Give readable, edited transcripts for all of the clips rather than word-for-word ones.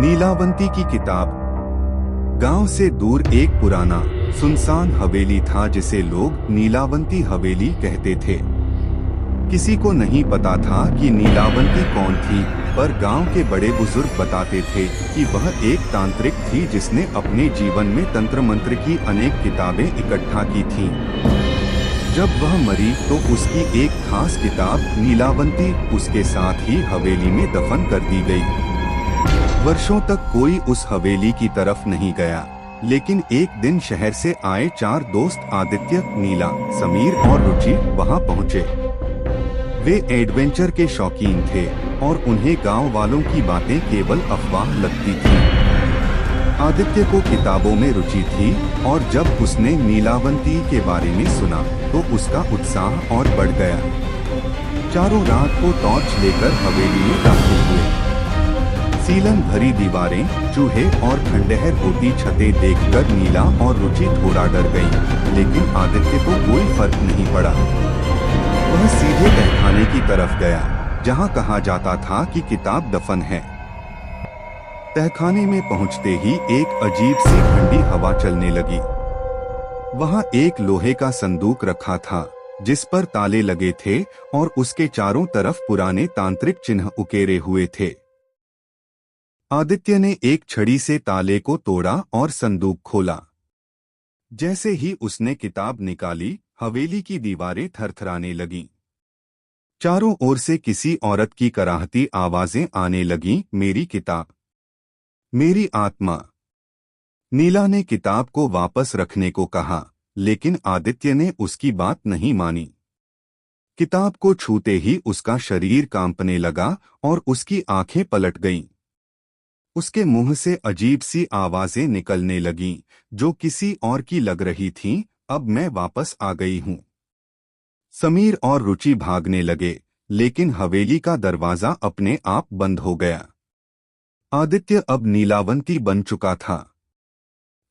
नीलावंती की किताब। गांव से दूर एक पुराना सुनसान हवेली था जिसे लोग नीलावंती हवेली कहते थे। किसी को नहीं पता था कि नीलावंती कौन थी, पर गांव के बड़े बुजुर्ग बताते थे कि वह एक तांत्रिक थी जिसने अपने जीवन में तंत्र मंत्र की अनेक किताबें इकट्ठा की थीं। जब वह मरी तो उसकी एक खास किताब नीलावंती उसके साथ ही हवेली में दफन कर दी गई। वर्षों तक कोई उस हवेली की तरफ नहीं गया, लेकिन एक दिन शहर से आए 4 दोस्त आदित्य, नीला, समीर और रुचि वहां पहुंचे। वे एडवेंचर के शौकीन थे और उन्हें गांव वालों की बातें केवल अफवाह लगती थी। आदित्य को किताबों में रुचि थी और जब उसने नीलावंती के बारे में सुना तो उसका उत्साह और बढ़ गया। चारों रात को टॉर्च लेकर हवेली में दाखिल हुए। सीलन भरी दीवारें, चूहे और खंडहर होती छतें देखकर नीला और रुचि थोड़ा डर गईं, लेकिन आदित्य को कोई फर्क नहीं पड़ा। वह सीधे तहखाने की तरफ गया, जहां कहा जाता था कि किताब दफन है। तहखाने में पहुंचते ही एक अजीब सी ठंडी हवा चलने लगी। वहां एक लोहे का संदूक रखा था जिस पर ताले लगे थे और उसके चारों तरफ पुराने तांत्रिक चिन्ह उकेरे हुए थे। आदित्य ने एक छड़ी से ताले को तोड़ा और संदूक खोला। जैसे ही उसने किताब निकाली, हवेली की दीवारें थरथराने लगीं। चारों ओर से किसी औरत की कराहती आवाजें आने लगीं, मेरी किताब, मेरी आत्मा। नीला ने किताब को वापस रखने को कहा, लेकिन आदित्य ने उसकी बात नहीं मानी। किताब को छूते ही उसका शरीर कांपने लगा और उसकी आंखें पलट गईं। उसके मुंह से अजीब सी आवाजें निकलने लगीं, जो किसी और की लग रही थीं। अब मैं वापस आ गई हूं। समीर और रुचि भागने लगे, लेकिन हवेली का दरवाजा अपने आप बंद हो गया। आदित्य अब नीलावंती बन चुका था।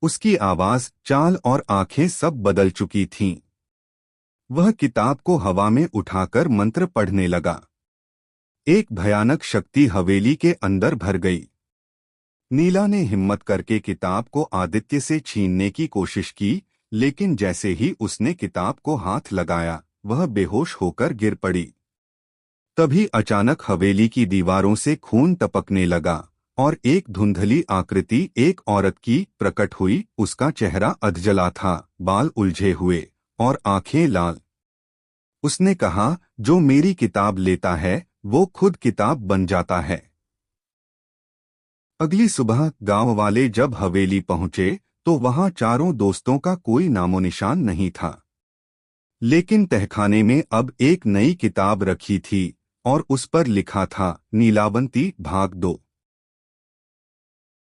उसकी आवाज, चाल और आंखें सब बदल चुकी थीं। वह किताब को हवा में उठाकर मंत्र पढ़ने लगा। एक भयानक शक्ति हवेली के अंदर भर गई। नीला ने हिम्मत करके किताब को आदित्य से छीनने की कोशिश की, लेकिन जैसे ही उसने किताब को हाथ लगाया, वह बेहोश होकर गिर पड़ी। तभी अचानक हवेली की दीवारों से खून टपकने लगा और एक धुंधली आकृति एक औरत की प्रकट हुई। उसका चेहरा अधजला था, बाल उलझे हुए और आंखें लाल। उसने कहा, जो मेरी किताब लेता है वो खुद किताब बन जाता है। अगली सुबह गांव वाले जब हवेली पहुंचे तो वहां चारों दोस्तों का कोई नामोनिशान नहीं था। लेकिन तहखाने में अब एक नई किताब रखी थी और उस पर लिखा था, नीलावंती भाग 2।